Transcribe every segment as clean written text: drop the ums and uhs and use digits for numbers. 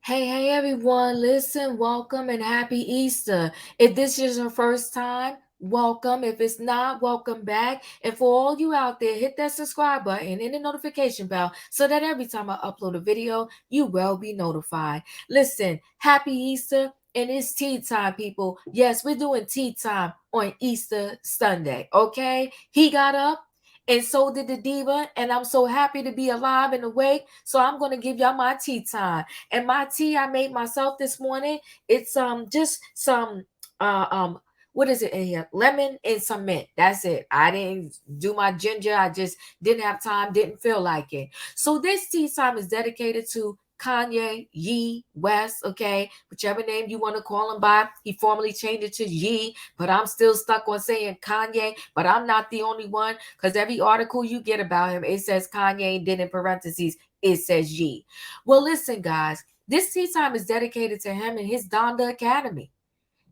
Hey everyone, listen, welcome and happy Easter. If this is your first time, welcome. If it's not, welcome back. And for all you out there, hit that subscribe button and the notification bell so that every time I upload a video, you will be notified. Listen, happy Easter. And it's tea time, people. Yes, we're doing tea time on Easter Sunday, okay? He got up and so did the diva, and I'm so happy to be alive and awake. So I'm going to give y'all my tea time. And my tea I made myself this morning. It's just some what is it in here? Lemon and some mint. That's it. I didn't do my ginger. I just didn't have time, didn't feel like it. So this tea time is dedicated to Kanye, Ye West, okay, whichever name you want to call him by. He formally changed it to Ye, but I'm still stuck on saying Kanye. But I'm not the only one, because every article you get about him, it says Kanye, and then in parentheses it says Ye. Well, listen, guys, this tea time is dedicated to him and his Donda Academy.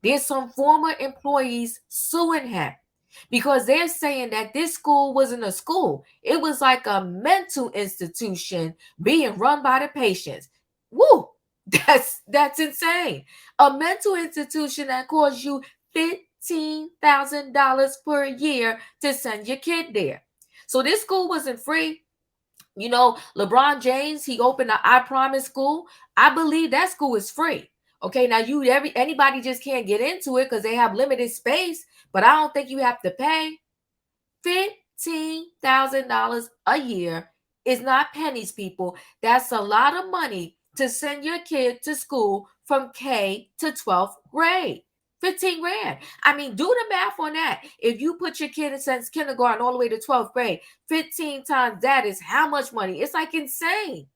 There's some former employees suing him because they're saying that this school wasn't a school. It was like a mental institution being run by the patients. Woo! That's insane. A mental institution that costs you $15,000 per year to send your kid there. So this school wasn't free. You know, LeBron James, he opened the I Promise school. I believe that school is free. Okay, now anybody just can't get into it because they have limited space, but I don't think you have to pay. $15,000 a year is not pennies, people. That's a lot of money to send your kid to school from K to 12th grade. 15 grand. I mean, do the math on that. If you put your kid in since kindergarten all the way to 12th grade, 15 times that is how much money? It's like insane.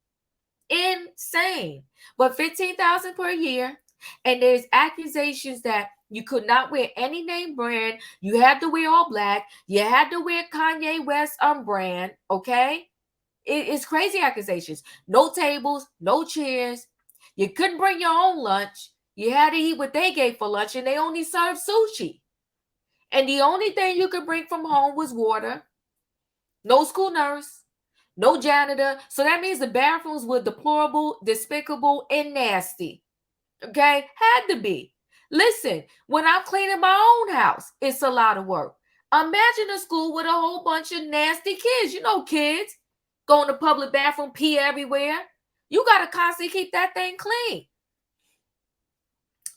Insane. But 15,000 per year. And there's accusations that you could not wear any name brand. You had to wear all black. You had to wear Kanye West brand. Okay. It's crazy accusations. No tables, no chairs. You couldn't bring your own lunch. You had to eat what they gave for lunch, and they only served sushi. And the only thing you could bring from home was water. No school nurse, no janitor. So that means the bathrooms were deplorable, despicable, and nasty. Okay? Had to be. Listen, when I'm cleaning my own house, it's a lot of work. Imagine a school with a whole bunch of nasty kids. You know, kids go in the public bathroom, pee everywhere. You got to constantly keep that thing clean.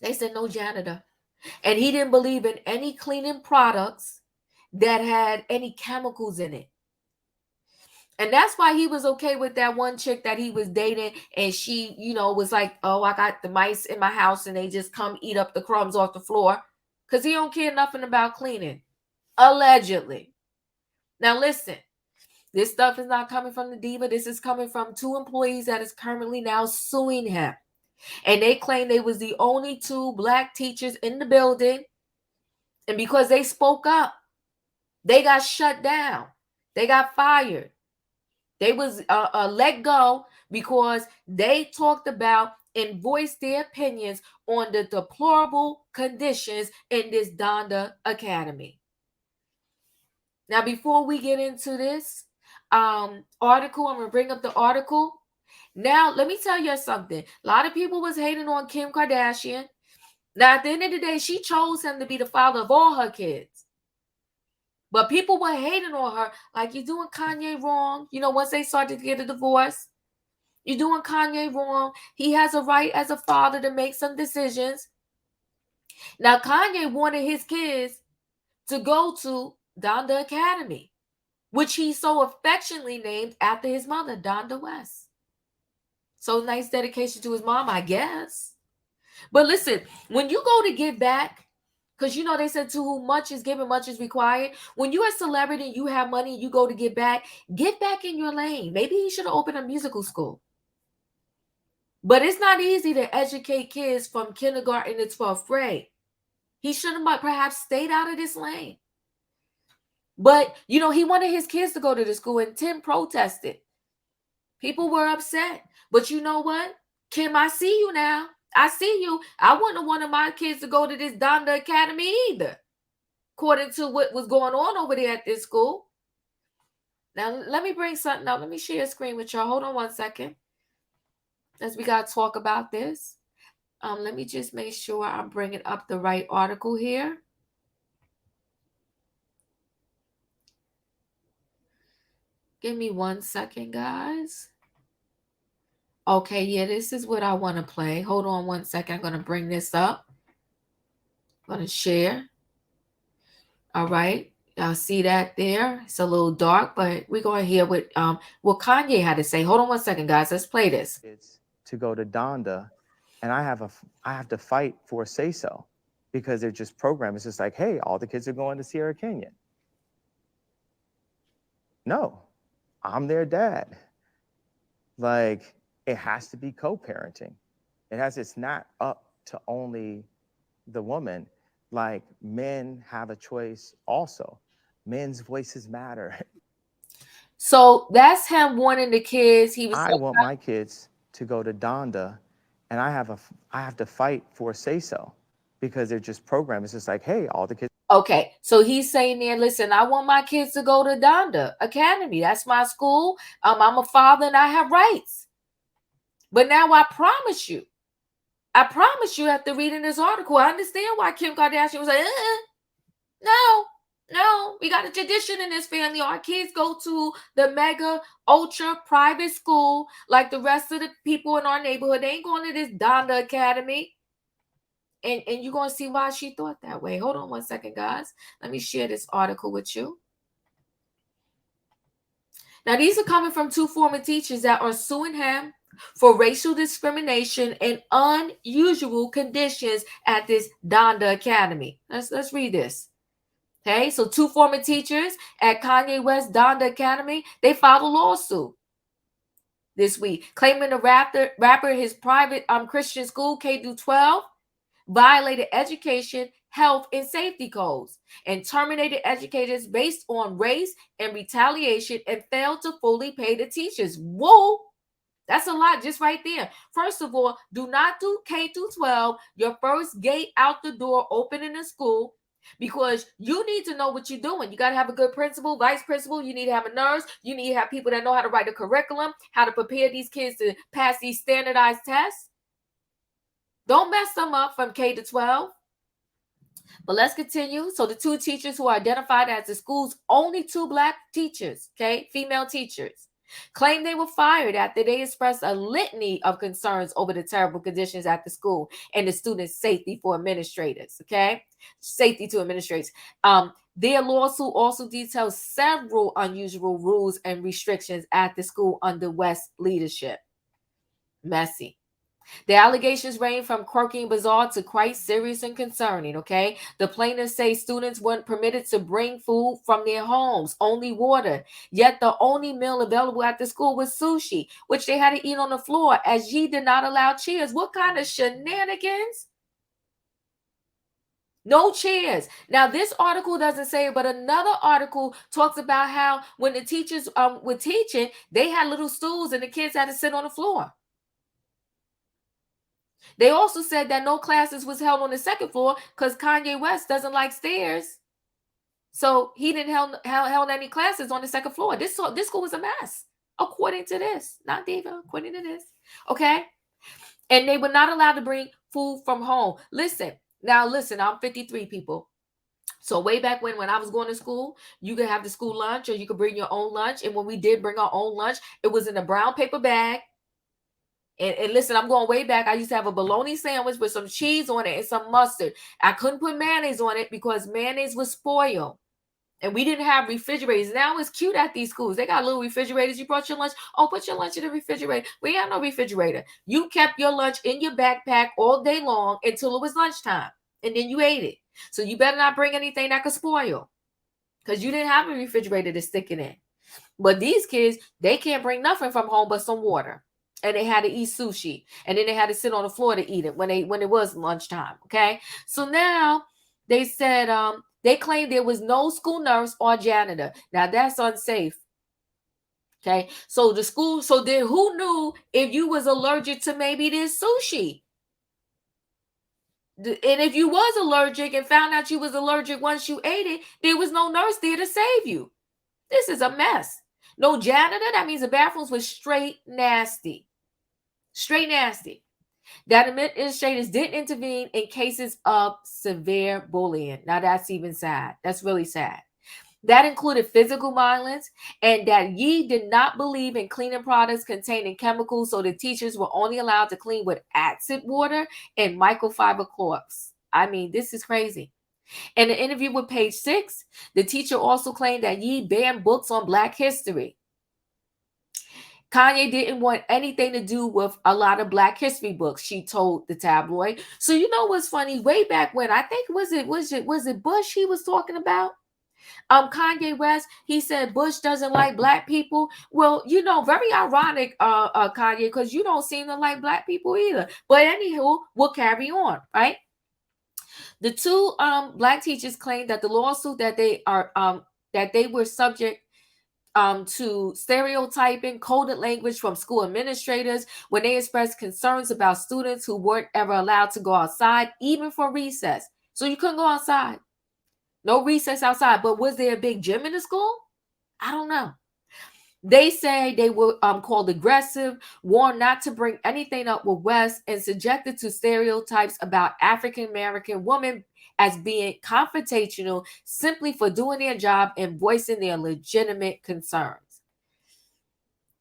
They said no janitor. And he didn't believe in any cleaning products that had any chemicals in it. And that's why he was okay with that one chick that he was dating. And she, was like, oh, I got the mice in my house and they just come eat up the crumbs off the floor. Because he don't care nothing about cleaning. Allegedly. Now listen, this stuff is not coming from the diva. This is coming from 2 employees that is currently now suing him. And they claim they was the only 2 black teachers in the building. And because they spoke up, they got shut down. They got fired. They was let go because they talked about and voiced their opinions on the deplorable conditions in this Donda Academy. Now, before we get into this article, I'm going to bring up the article. Now, let me tell you something. A lot of people was hating on Kim Kardashian. Now, at the end of the day, she chose him to be the father of all her kids. But people were hating on her, like, you're doing Kanye wrong. Once they started to get a divorce, you're doing Kanye wrong. He has a right as a father to make some decisions. Now, Kanye wanted his kids to go to Donda Academy, which he so affectionately named after his mother, Donda West. So nice dedication to his mom, I guess. But listen, when you go to give back, because they said to whom much is given, much is required. When you're a celebrity and you have money, you go to give back in your lane. Maybe he should have opened a musical school. But it's not easy to educate kids from kindergarten to 12th grade. He should have perhaps stayed out of this lane. But, he wanted his kids to go to the school, and Tim protested. People were upset. But you know what? Kim, I see you now. I see you. I wouldn't have wanted my kids to go to this Donda Academy either, according to what was going on over there at this school. Now, let me bring something up. Let me share a screen with y'all. Hold on one second. As we got to talk about this. Let me just make sure I'm bringing up the right article here. Give me 1 second, guys. Okay, yeah, this is what I want to play. Hold on 1 second. I'm going to bring this up. I'm going to share. All right. Y'all see that there? It's a little dark, but we're going to hear what Kanye had to say. Hold on 1 second, guys. Let's play this. It's to go to Donda, and I have to fight for a say-so because they're just programmed. It's just like, hey, all the kids are going to Sierra Canyon. No, I'm their dad. Like, it has to be co-parenting. It's not up to only the woman. Like, men have a choice also. Men's voices matter. So that's him wanting the kids. I want my kids to go to Donda, and I have to fight for a say-so because they're just programmed. It's just like, hey, all the kids. Okay, so he's saying there, listen, I want my kids to go to Donda Academy. That's my school. I'm a father and I have rights. But now I promise you after reading this article, I understand why Kim Kardashian was like, no, we got a tradition in this family. Our kids go to the mega ultra private school like the rest of the people in our neighborhood. They ain't going to this Donda Academy. And you're going to see why she thought that way. Hold on 1 second, guys. Let me share this article with you. Now, these are coming from two former teachers that are suing him for racial discrimination and unusual conditions at this Donda Academy. Let's read this. Okay, so two former teachers at Kanye West Donda Academy, they filed a lawsuit this week, claiming the rapper his private Christian school, K-12, violated education, health, and safety codes, and terminated educators based on race and retaliation, and failed to fully pay the teachers. Whoa! That's a lot just right there. First of all, do not do K-12, your first gate out the door open in the school, because you need to know what you're doing. You got to have a good principal, vice principal. You need to have a nurse. You need to have people that know how to write a curriculum, how to prepare these kids to pass these standardized tests. Don't mess them up from K to 12. But let's continue. So the two teachers who are identified as the school's only two black teachers, okay, female teachers, claim they were fired after they expressed a litany of concerns over the terrible conditions at the school and the students' safety for administrators, okay? Safety to administrators. Their lawsuit also details several unusual rules and restrictions at the school under West leadership. Messy. The allegations range from quirky and bizarre to quite serious and concerning, okay? The plaintiffs say students weren't permitted to bring food from their homes, only water. Yet the only meal available at the school was sushi, which they had to eat on the floor as Yi did not allow chairs. What kind of shenanigans? No chairs. Now, this article doesn't say it, but another article talks about how when the teachers were teaching, they had little stools and the kids had to sit on the floor. They also said that no classes was held on the second floor because Kanye West doesn't like stairs. So he didn't held any classes on the second floor. This school was a mess, according to this. Not Diva, according to this. Okay? And they were not allowed to bring food from home. Listen, I'm 53, people. So way back when I was going to school, you could have the school lunch or you could bring your own lunch. And when we did bring our own lunch, it was in a brown paper bag. And listen, I'm going way back. I used to have a bologna sandwich with some cheese on it and some mustard. I couldn't put mayonnaise on it because mayonnaise was spoiled. And we didn't have refrigerators. Now it's cute at these schools. They got little refrigerators. You brought your lunch. Oh, put your lunch in the refrigerator. We ain't have no refrigerator. You kept your lunch in your backpack all day long until it was lunchtime. And then you ate it. So you better not bring anything that could spoil. Because you didn't have a refrigerator to stick it in. But these kids, they can't bring nothing from home but some water. And they had to eat sushi. And then they had to sit on the floor to eat it when it was lunchtime. Okay. So now they said they claimed there was no school nurse or janitor. Now that's unsafe. Okay. So the school, so then who knew if you was allergic to maybe this sushi? And if you was allergic and found out you was allergic once you ate it, there was no nurse there to save you. This is a mess. No janitor. That means the bathrooms was straight nasty. Straight nasty. That administrators didn't intervene in cases of severe bullying. Now that's even sad. That's really sad. That included physical violence, and that Yi did not believe in cleaning products containing chemicals, so the teachers were only allowed to clean with acid water and microfiber cloths. I mean, this is crazy. In an interview with Page Six, the teacher also claimed that Yi banned books on Black history. Kanye didn't want anything to do with a lot of Black history books, she told the tabloid. So you know what's funny? Way back when, I think was it Bush he was talking about? Kanye West, he said Bush doesn't like Black people. Well, you know, very ironic, Kanye, because you don't seem to like Black people either. But anywho, we'll carry on, right? The two Black teachers claimed that the lawsuit that they were subject to stereotyping, coded language from school administrators when they expressed concerns about students who weren't ever allowed to go outside, even for recess. So you couldn't go outside. No recess outside. But was there a big gym in the school? I don't know. They say they were called aggressive, warned not to bring anything up with West, and subjected to stereotypes about African American women as being confrontational simply for doing their job and voicing their legitimate concerns.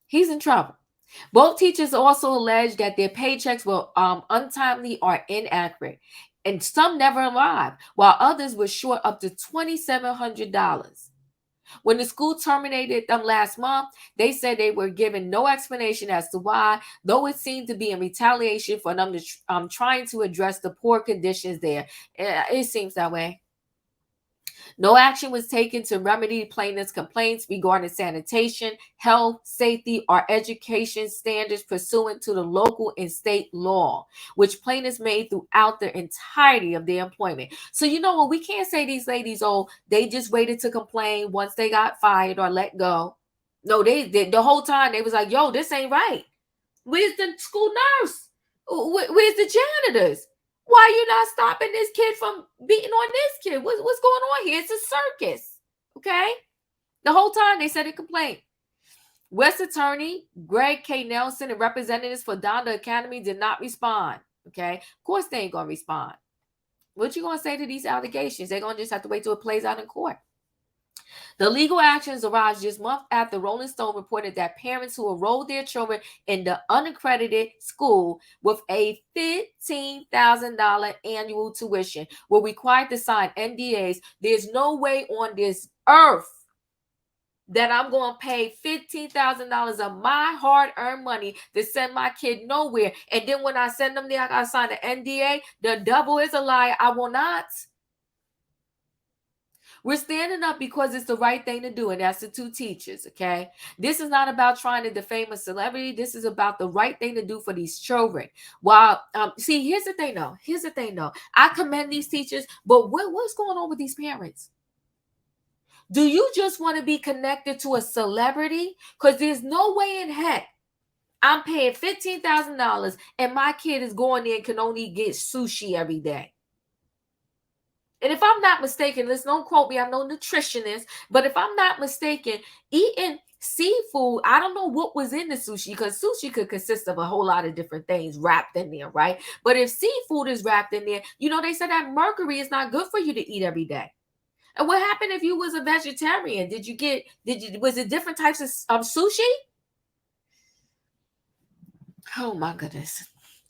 He's in trouble. Both teachers also alleged that their paychecks were untimely or inaccurate, and some never arrived, while others were short up to $2,700. When the school terminated them last month, they said they were given no explanation as to why, though it seemed to be in retaliation for them trying to address the poor conditions there. It seems that way. No action was taken to remedy plaintiffs' complaints regarding sanitation, health, safety, or education standards pursuant to the local and state law, which plaintiffs made throughout the entirety of their employment. So you know what? We can't say these ladies, oh, they just waited to complain once they got fired or let go. No, they the whole time they was like, yo, this ain't right. Where's the school nurse? Where's the janitors? Why are you not stopping this kid from beating on this kid? What's going on here? It's a circus. Okay? The whole time they said a complaint. West Attorney Greg K. Nelson and representatives for Donda Academy did not respond. Okay? Of course they ain't going to respond. What you going to say to these allegations? They're going to just have to wait till it plays out in court. The legal actions arise just months after Rolling Stone reported that parents who enrolled their children in the unaccredited school with a $15,000 annual tuition were required to sign NDAs. There's no way on this earth that I'm going to pay $15,000 of my hard-earned money to send my kid nowhere. And then when I send them there, I got to sign an NDA. The devil is a liar. I will not. We're standing up because it's the right thing to do, and that's the two teachers, okay? This is not about trying to defame a celebrity. This is about the right thing to do for these children. While, see, here's the thing, though. I commend these teachers, but what's going on with these parents? Do you just want to be connected to a celebrity? Because there's no way in heck I'm paying $15,000 and my kid is going there and can only get sushi every day. And if I'm not mistaken, let's don't quote me, I'm no nutritionist, but if I'm not mistaken, eating seafood, I don't know what was in the sushi, because sushi could consist of a whole lot of different things wrapped in there, right? But if seafood is wrapped in there, you know, they said that mercury is not good for you to eat every day. And what happened if you was a vegetarian? Was it different types of sushi? Oh my goodness.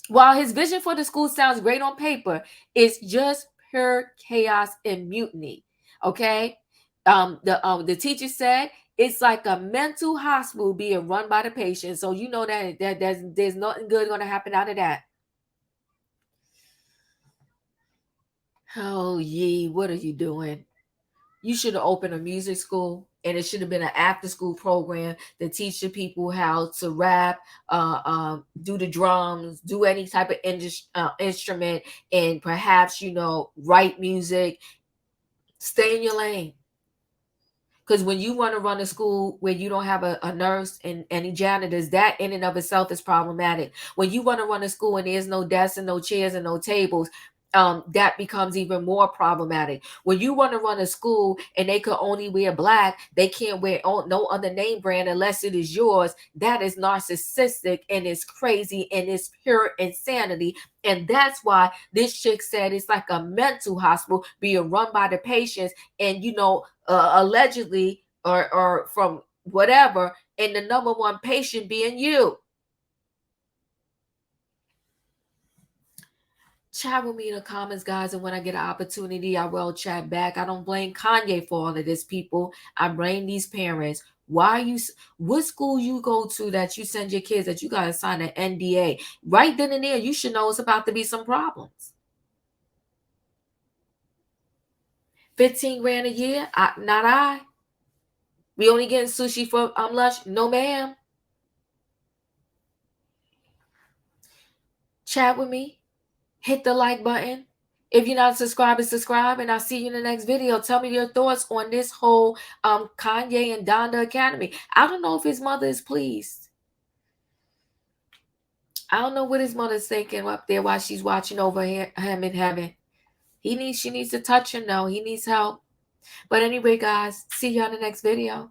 While his vision for the school sounds great on paper, it's just pure chaos and mutiny. Okay? The teacher said it's like a mental hospital being run by the patient. So you know that there's nothing good gonna happen out of that. Oh ye, what are you doing? You should have opened a music school, and it should have been an after school program to teach the people how to rap, do the drums, do any type of instrument, and perhaps, write music. Stay in your lane. Because when you want to run a school where you don't have a nurse and any janitors, that in and of itself is problematic. When you want to run a school and there's no desks and no chairs and no tables, that becomes even more problematic. When you want to run a school and they could only wear black, they can't wear no other name brand unless it is yours. That is narcissistic and it's crazy and it's pure insanity. And that's why this chick said it's like a mental hospital being run by the patients, and allegedly or from whatever, and the number one patient being you. Chat with me in the comments, guys, and when I get an opportunity, I will chat back. I don't blame Kanye for all of this, people. I blame these parents. Why you? What school you go to that you send your kids that you gotta sign an NDA right then and there? You should know it's about to be some problems. 15 grand a year? Not I. We only getting sushi for lunch? No, ma'am. Chat with me. Hit the like button. If you're not subscribed, subscribe, and I'll see you in the next video. Tell me your thoughts on this whole Kanye and Donda Academy. I don't know if his mother is pleased. I don't know what his mother's thinking up there while she's watching over him in heaven. She needs to touch him now. He needs help. But anyway, guys, see you on the next video.